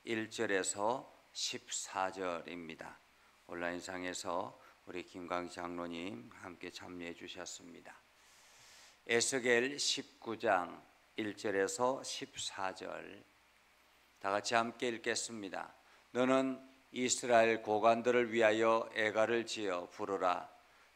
1절에서 14절입니다. 온라인상에서 우리 김광희 장로님 함께 참여해 주셨습니다. 에스겔 19장 1절에서 14절 다 같이 함께 읽겠습니다. 너는 이스라엘 고관들을 위하여 애가를 지어 부르라.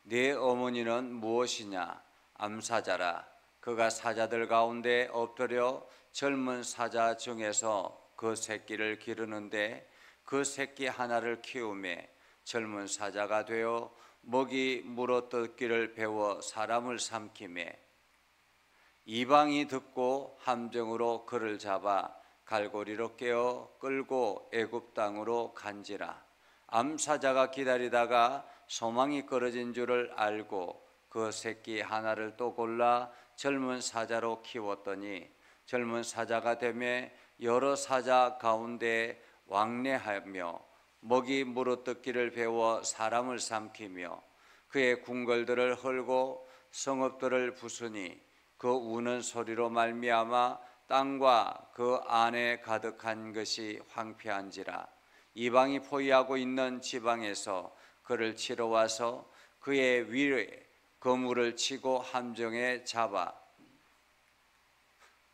네 어머니는 무엇이냐? 암사자라. 그가 사자들 가운데 엎드려 젊은 사자 중에서 그 새끼를 기르는데 그 새끼 하나를 키우매 젊은 사자가 되어 먹이 물어뜯기를 배워 사람을 삼키매 이방이 듣고 함정으로 그를 잡아 갈고리로 깨어 끌고 애굽 땅으로 간지라. 암사자가 기다리다가 소망이 끊어진 줄을 알고 그 새끼 하나를 또 골라 젊은 사자로 키웠더니 젊은 사자가 되매 여러 사자 가운데 왕래하며 먹이 물어뜯기를 배워 사람을 삼키며 그의 궁궐들을 헐고 성읍들을 부수니 그 우는 소리로 말미암아 땅과 그 안에 가득한 것이 황폐한지라. 이방이 포위하고 있는 지방에서 그를 치러 와서 그의 위에 거물을 치고 함정에 잡아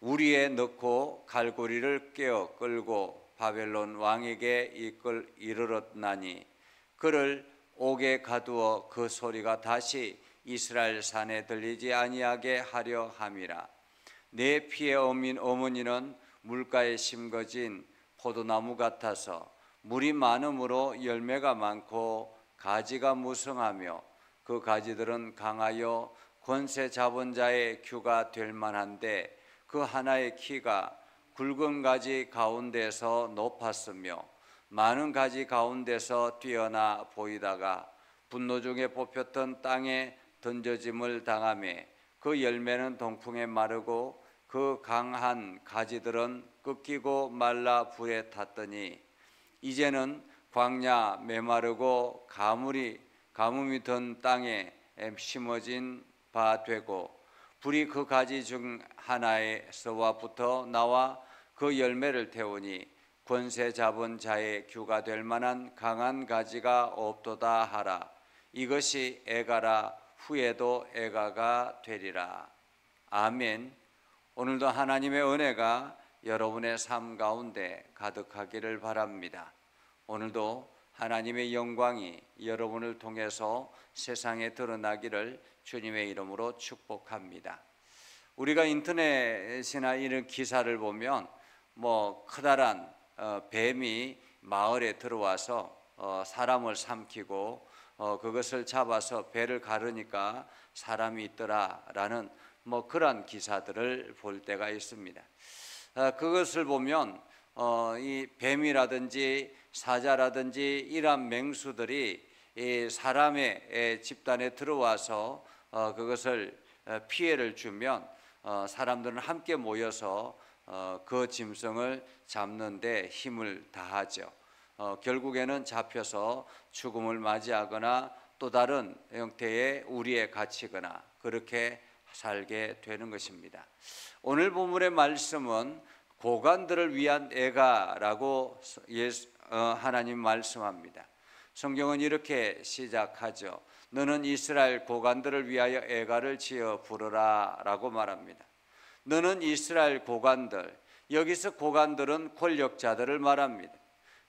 우리에 넣고 갈고리를 깨어 끌고 바벨론 왕에게 이르렀나니 그를 옥에 가두어 그 소리가 다시 이스라엘 산에 들리지 아니하게 하려 함이라. 내 피의 어머니는 물가에 심겨진 포도나무 같아서 물이 많음으로 열매가 많고 가지가 무성하며 그 가지들은 강하여 권세 잡은 자의 규가 될 만한데 그 하나의 키가 굵은 가지 가운데서 높았으며 많은 가지 가운데서 뛰어나 보이다가 분노 중에 뽑혔던 땅에 던져짐을 당하매 그 열매는 동풍에 마르고 그 강한 가지들은 꺾이고 말라 불에 탔더니 이제는 광야 메마르고 가뭄이 든 땅에 심어진 바 되고 불이 그 가지 중 하나에서와부터 나와 그 열매를 태우니 권세 잡은 자의 규가 될 만한 강한 가지가 없도다 하라. 이것이 애가라. 후에도 애가가 되리라. 아멘. 오늘도 하나님의 은혜가 여러분의 삶 가운데 가득하기를 바랍니다. 오늘도 하나님의 영광이 여러분을 통해서 세상에 드러나기를 주님의 이름으로 축복합니다. 우리가 인터넷이나 이런 기사를 보면 커다란 뱀이 마을에 들어와서 사람을 삼키고 그것을 잡아서 배를 가르니까 사람이 있더라라는 그런 기사들을 볼 때가 있습니다. 그것을 보면 이 뱀이라든지 사자라든지 이러한 맹수들이 이 사람의 집단에 들어와서 그것을 피해를 주면 사람들은 함께 모여서 그 짐승을 잡는 데 힘을 다하죠. 결국에는 잡혀서 죽음을 맞이하거나 또 다른 형태의 우리에 갇히거나 그렇게 살게 되는 것입니다. 오늘 본문의 말씀은 고관들을 위한 애가라고 하나님 말씀합니다. 성경은 이렇게 시작하죠. 너는 이스라엘 고관들을 위하여 애가를 지어 부르라 라고 말합니다. 너는 이스라엘 고관들, 여기서 고관들은 권력자들을 말합니다.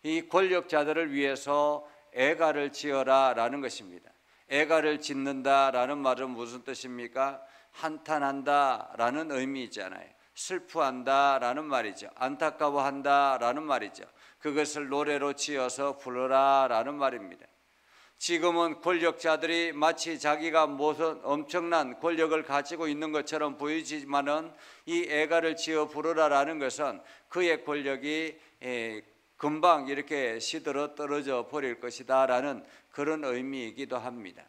이 권력자들을 위해서 애가를 지어라 라는 것입니다. 애가를 짓는다 라는 말은 무슨 뜻입니까? 한탄한다 라는 의미잖아요. 슬퍼한다 라는 말이죠. 안타까워한다 라는 말이죠. 그것을 노래로 지어서 부르라 라는 말입니다. 지금은 권력자들이 마치 자기가 무슨 엄청난 권력을 가지고 있는 것처럼 보이지만은 이 애가를 지어 부르라라는 것은 그의 권력이 금방 이렇게 시들어 떨어져 버릴 것이다 라는 그런 의미이기도 합니다.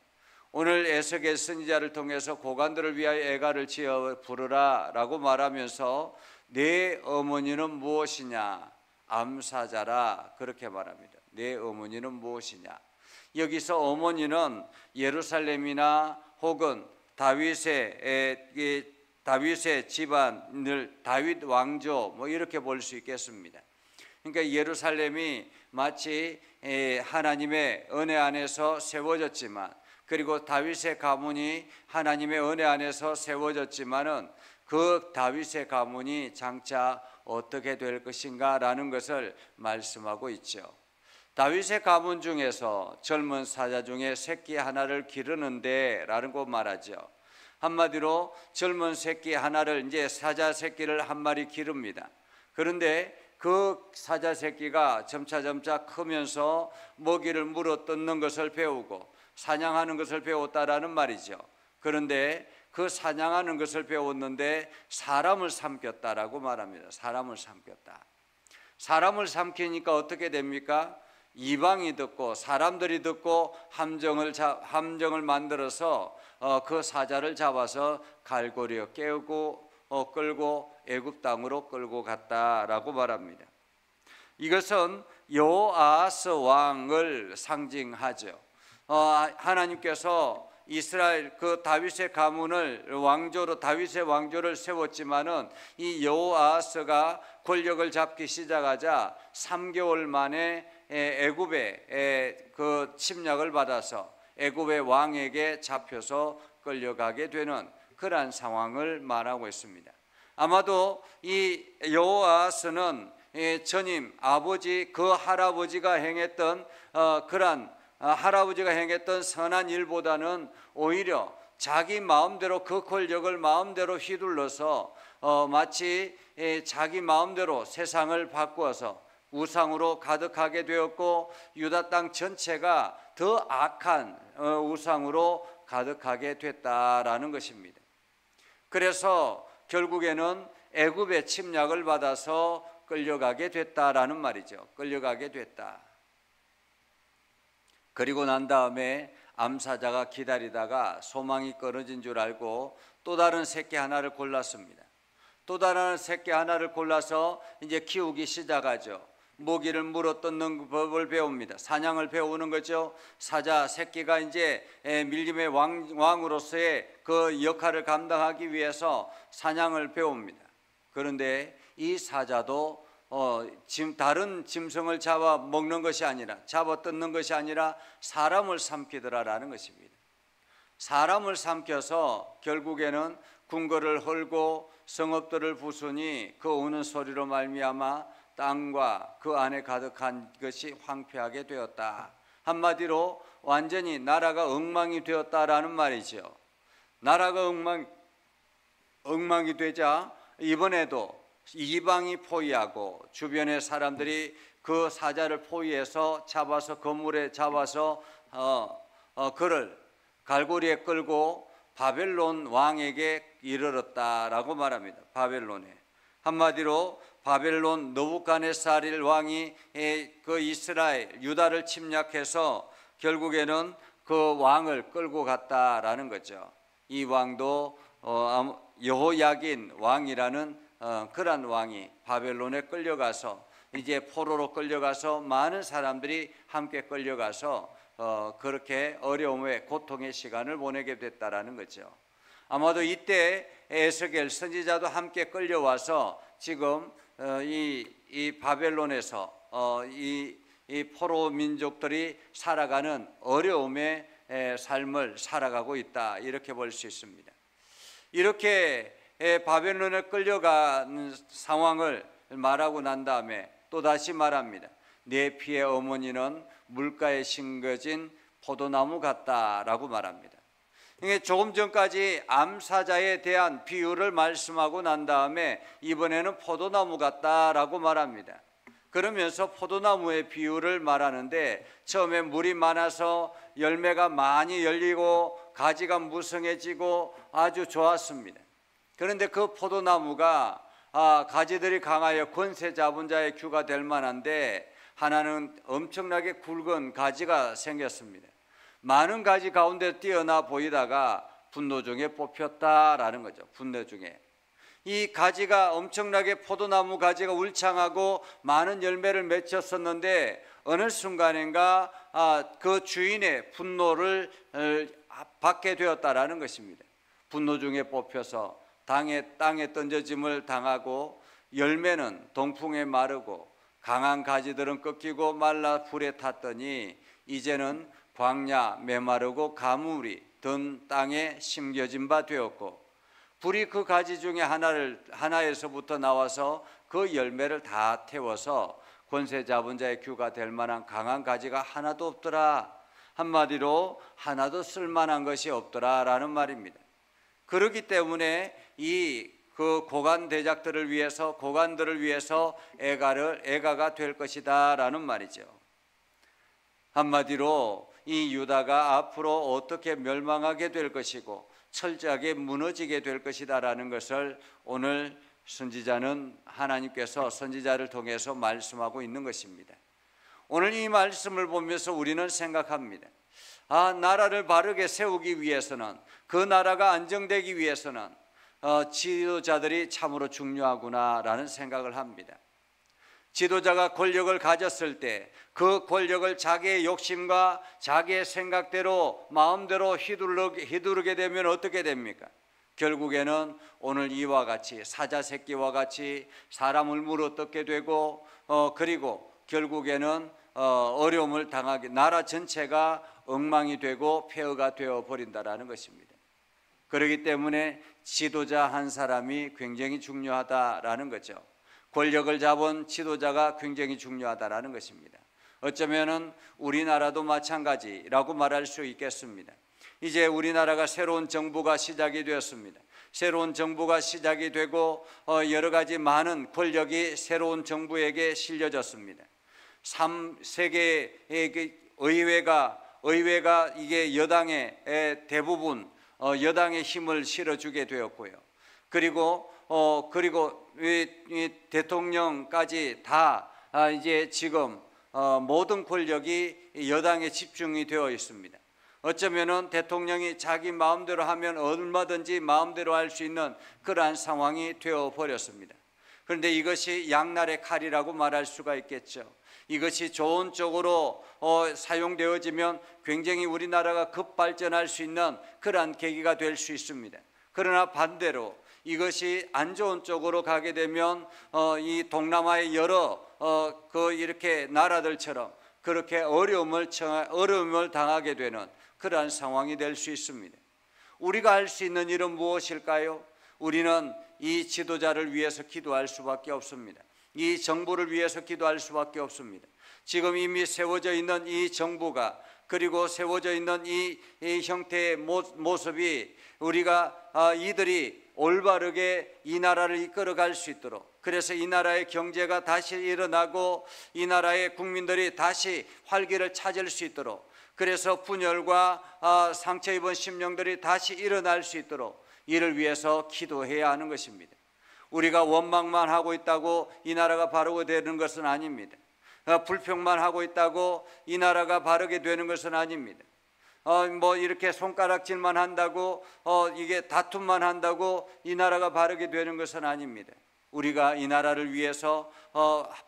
오늘 에스겔 선지자를 통해서 고관들을 위하여 애가를 지어 부르라 라고 말하면서 내 어머니는 무엇이냐? 암사자라 그렇게 말합니다. 내 어머니는 무엇이냐? 여기서 어머니는 예루살렘이나 혹은 다윗의 집안을 다윗 왕조 이렇게 볼 수 있겠습니다. 그러니까 예루살렘이 마치 하나님의 은혜 안에서 세워졌지만, 그리고 다윗의 가문이 하나님의 은혜 안에서 세워졌지만은 그 다윗의 가문이 장차 어떻게 될 것인가 라는 것을 말씀하고 있죠. 다윗의 가문 중에서 젊은 사자 중에 새끼 하나를 기르는데 라고 말하죠. 한마디로 젊은 새끼 하나를, 이제 사자 새끼를 한 마리 기릅니다. 그런데 그 사자 새끼가 점차 크면서 먹이를 물어 뜯는 것을 배우고 사냥하는 것을 배웠다라는 말이죠. 그런데 그 사냥하는 것을 배웠는데 사람을 삼켰다라고 말합니다. 사람을 삼켰다. 사람을 삼키니까 어떻게 됩니까? 이방이 듣고 사람들이 듣고 함정을 만들어서 그 사자를 잡아서 갈고리에 깨우고 끌고 애굽 땅으로 끌고 갔다라고 말합니다. 이것은 여호아스 왕을 상징하죠. 하나님께서 이스라엘 그 다윗의 가문을 왕조로, 다윗의 왕조를 세웠지만은 이 여호아스가 권력을 잡기 시작하자 3개월 만에 애굽에 그 침략을 받아서 애굽의 왕에게 잡혀서 끌려가게 되는 그러한 상황을 말하고 있습니다. 아마도 이 여호아스는 전임 아버지, 그 할아버지가 행했던 할아버지가 행했던 선한 일보다는 오히려 자기 마음대로 그 권력을 마음대로 휘둘러서 마치 자기 마음대로 세상을 바꾸어서 우상으로 가득하게 되었고, 유다 땅 전체가 더 악한 우상으로 가득하게 됐다라는 것입니다. 그래서 결국에는 애굽의 침략을 받아서 끌려가게 됐다라는 말이죠. 끌려가게 됐다. 그리고 난 다음에 암사자가 기다리다가 소망이 끊어진 줄 알고 또 다른 새끼 하나를 골랐습니다. 또 다른 새끼 하나를 골라서 이제 키우기 시작하죠. 먹이를 물어 뜯는 법을 배웁니다. 사냥을 배우는 거죠. 사자 새끼가 이제 밀림의 왕으로서의 그 역할을 감당하기 위해서 사냥을 배웁니다. 그런데 이 사자도 다른 짐승을 잡아 먹는 것이 아니라, 잡아 뜯는 것이 아니라 사람을 삼키더라라는 것입니다. 사람을 삼켜서 결국에는 궁궐을 헐고 성읍들을 부수니 그 우는 소리로 말미암아 땅과 그 안에 가득한 것이 황폐하게 되었다. 한마디로 완전히 나라가 엉망이 되었다라는 말이죠. 나라가 엉망이 되자 이번에도 이방이 포위하고 주변의 사람들이 그 사자를 포위해서 잡아서 거물에 잡아서 그를 갈고리에 끌고 바벨론 왕에게 이르렀다라고 말합니다. 바벨론에. 한마디로 바벨론 느부갓네살 왕이 그 이스라엘 유다를 침략해서 결국에는 그 왕을 끌고 갔다라는 거죠. 이 왕도 여호야긴 왕이라는 그런 왕이 바벨론에 끌려가서 이제 포로로 끌려가서 많은 사람들이 함께 끌려가서 그렇게 어려움의 고통의 시간을 보내게 됐다라는 거죠. 아마도 이때 에스겔 선지자도 함께 끌려와서 지금 이 바벨론에서 이 포로 민족들이 살아가는 어려움의 삶을 살아가고 있다, 이렇게 볼 수 있습니다. 이렇게 바벨론에 끌려가는 상황을 말하고 난 다음에 또 다시 말합니다. 내 피의 어머니는 물가에 심겨진 포도나무 같다라고 말합니다. 조금 전까지 암사자에 대한 비유를 말씀하고 난 다음에 이번에는 포도나무 같다라고 말합니다. 그러면서 포도나무의 비유를 말하는데, 처음에 물이 많아서 열매가 많이 열리고 가지가 무성해지고 아주 좋았습니다. 그런데 그 포도나무가 가지들이 강하여 권세 잡은 자의 규가 될 만한데, 하나는 엄청나게 굵은 가지가 생겼습니다. 많은 가지 가운데 뛰어나 보이다가 분노 중에 뽑혔다라는 거죠. 분노 중에 이 가지가 엄청나게, 포도나무 가지가 울창하고 많은 열매를 맺혔었는데 어느 순간인가 그 주인의 분노를 받게 되었다라는 것입니다. 분노 중에 뽑혀서 땅에 던져짐을 당하고 열매는 동풍에 마르고 강한 가지들은 꺾이고 말라 불에 탔더니 이제는 광야 메마르고 가물이 든 땅에 심겨진 바 되었고 불이 그 가지 중에 하나에서부터 나와서 그 열매를 다 태워서 권세 잡은 자의 규가 될 만한 강한 가지가 하나도 없더라. 한마디로 하나도 쓸만한 것이 없더라라는 말입니다. 그렇기 때문에 그 고관 대작들을 위해서 고관들을 위해서 애가가 될 것이다라는 말이죠. 한마디로 이 유다가 앞으로 어떻게 멸망하게 될 것이고 철저하게 무너지게 될 것이다라는 것을 오늘 선지자는 하나님께서 선지자를 통해서 말씀하고 있는 것입니다. 오늘 이 말씀을 보면서 우리는 생각합니다. 나라를 바르게 세우기 위해서는, 그 나라가 안정되기 위해서는 지도자들이 참으로 중요하구나라는 생각을 합니다. 지도자가 권력을 가졌을 때 그 권력을 자기의 욕심과 자기의 생각대로 마음대로 휘두르게 되면 어떻게 됩니까? 결국에는 오늘 이와 같이 사자새끼와 같이 사람을 물어뜯게 되고 그리고 결국에는 어려움을 당하게, 나라 전체가 엉망이 되고 폐허가 되어 버린다라는 것입니다. 그렇기 때문에 지도자 한 사람이 굉장히 중요하다라는 거죠. 권력을 잡은 지도자가 굉장히 중요하다라는 것입니다. 어쩌면은 우리나라도 마찬가지라고 말할 수 있겠습니다. 이제 우리나라가 새로운 정부가 시작이 되었습니다. 새로운 정부가 시작이 되고 여러 가지 많은 권력이 새로운 정부에게 실려졌습니다. 3세계의 의회가 이게 여당의 대부분 여당의 힘을 실어주게 되었고요. 그리고 이 대통령까지 다 이제 지금 모든 권력이 여당에 집중이 되어 있습니다. 어쩌면은 대통령이 자기 마음대로 하면 얼마든지 마음대로 할 수 있는 그러한 상황이 되어 버렸습니다. 그런데 이것이 양날의 칼이라고 말할 수가 있겠죠. 이것이 좋은 쪽으로 사용되어지면 굉장히 우리나라가 급발전할 수 있는 그러한 계기가 될 수 있습니다. 그러나 반대로 이것이 안 좋은 쪽으로 가게 되면 이 동남아의 여러 이렇게 나라들처럼 그렇게 어려움을 당하게 되는 그러한 상황이 될 수 있습니다. 우리가 할 수 있는 일은 무엇일까요? 우리는 이 지도자를 위해서 기도할 수밖에 없습니다. 이 정부를 위해서 기도할 수밖에 없습니다. 지금 이미 세워져 있는 이 정부가, 그리고 세워져 있는 이 형태의 모습이 우리가 이들이 올바르게 이 나라를 이끌어갈 수 있도록, 그래서 이 나라의 경제가 다시 일어나고 이 나라의 국민들이 다시 활기를 찾을 수 있도록, 그래서 분열과 상처 입은 심령들이 다시 일어날 수 있도록 이를 위해서 기도해야 하는 것입니다. 우리가 원망만 하고 있다고 이 나라가 바르게 되는 것은 아닙니다. 불평만 하고 있다고 이 나라가 바르게 되는 것은 아닙니다. 이렇게 손가락질만 한다고 이게 다툼만 한다고 이 나라가 바르게 되는 것은 아닙니다. 우리가 이 나라를 위해서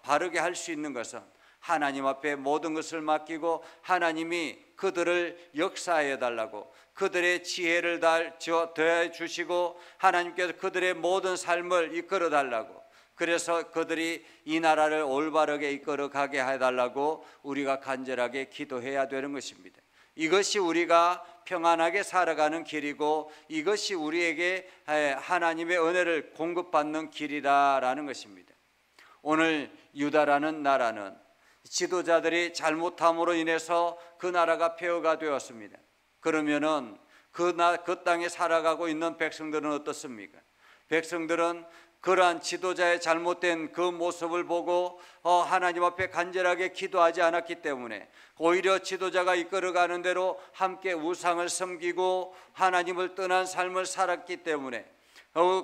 바르게 할 수 있는 것은 하나님 앞에 모든 것을 맡기고 하나님이 그들을 역사해 달라고, 그들의 지혜를 더해 주시고 하나님께서 그들의 모든 삶을 이끌어 달라고, 그래서 그들이 이 나라를 올바르게 이끌어 가게 해달라고 우리가 간절하게 기도해야 되는 것입니다. 이것이 우리가 평안하게 살아가는 길이고 이것이 우리에게 하나님의 은혜를 공급받는 길이라는 것입니다. 오늘 유다라는 나라는 지도자들이 잘못함으로 인해서 그 나라가 폐허가 되었습니다. 그러면은 그 땅에 살아가고 있는 백성들은 어떻습니까? 백성들은 그러한 지도자의 잘못된 그 모습을 보고 하나님 앞에 간절하게 기도하지 않았기 때문에 오히려 지도자가 이끌어가는 대로 함께 우상을 섬기고 하나님을 떠난 삶을 살았기 때문에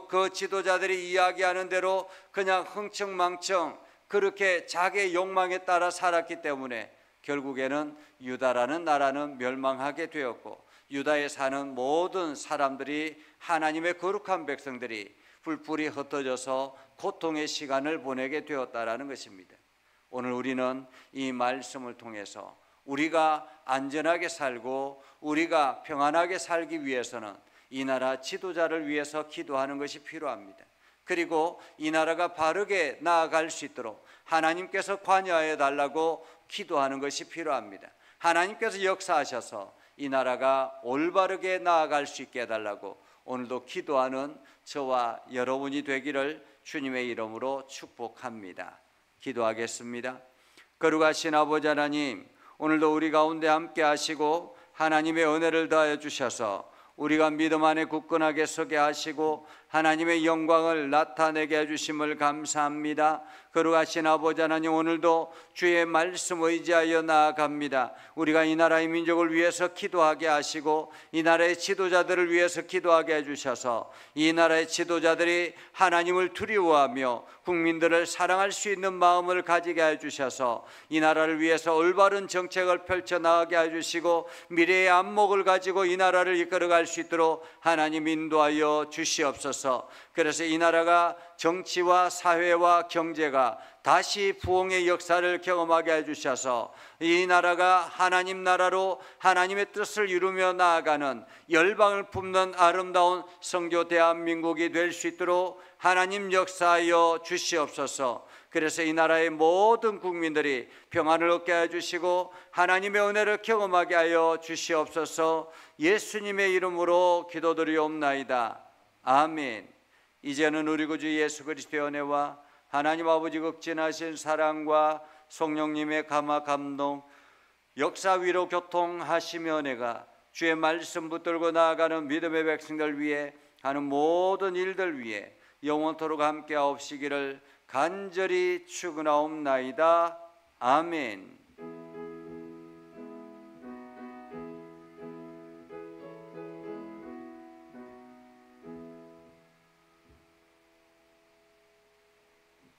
그 지도자들이 이야기하는 대로 그냥 흥청망청 그렇게 자기의 욕망에 따라 살았기 때문에 결국에는 유다라는 나라는 멸망하게 되었고 유다에 사는 모든 사람들이, 하나님의 거룩한 백성들이 뿔뿔이 흩어져서 고통의 시간을 보내게 되었다라는 것입니다. 오늘 우리는 이 말씀을 통해서 우리가 안전하게 살고 우리가 평안하게 살기 위해서는 이 나라 지도자를 위해서 기도하는 것이 필요합니다. 그리고 이 나라가 바르게 나아갈 수 있도록 하나님께서 관여하여 달라고 기도하는 것이 필요합니다. 하나님께서 역사하셔서 이 나라가 올바르게 나아갈 수 있게 해달라고 오늘도 기도하는 저와 여러분이 되기를 주님의 이름으로 축복합니다. 기도하겠습니다. 거룩하신 아버지 하나님, 오늘도 우리 가운데 함께 하시고 하나님의 은혜를 더하여 주셔서 우리가 믿음 안에 굳건하게 서게 하시고 하나님의 영광을 나타내게 해주심을 감사합니다. 거룩하신 아버지 하나님, 오늘도 주의 말씀 의지하여 나아갑니다. 우리가 이 나라의 민족을 위해서 기도하게 하시고 이 나라의 지도자들을 위해서 기도하게 해주셔서 이 나라의 지도자들이 하나님을 두려워하며 국민들을 사랑할 수 있는 마음을 가지게 해주셔서 이 나라를 위해서 올바른 정책을 펼쳐나가게 해주시고 미래의 안목을 가지고 이 나라를 이끌어갈 수 있도록 하나님 인도하여 주시옵소서. 그래서 이 나라가 정치와 사회와 경제가 다시 부흥의 역사를 경험하게 해주셔서 이 나라가 하나님 나라로 하나님의 뜻을 이루며 나아가는 열방을 품는 아름다운 성교 대한민국이 될 수 있도록 하나님 역사하여 주시옵소서. 그래서 이 나라의 모든 국민들이 평안을 얻게 해주시고 하나님의 은혜를 경험하게 하여 주시옵소서. 예수님의 이름으로 기도드리옵나이다. 아멘. 이제는 우리 구주 예수 그리스도의 은혜와 하나님 아버지 극진하신 사랑과 성령님의 감화 감동, 역사 위로 교통하시며 은혜가 주의 말씀 붙들고 나아가는 믿음의 백성들 위해 하는 모든 일들 위해 영원토록 함께 하옵시기를 간절히 축원하옵나이다. 아멘.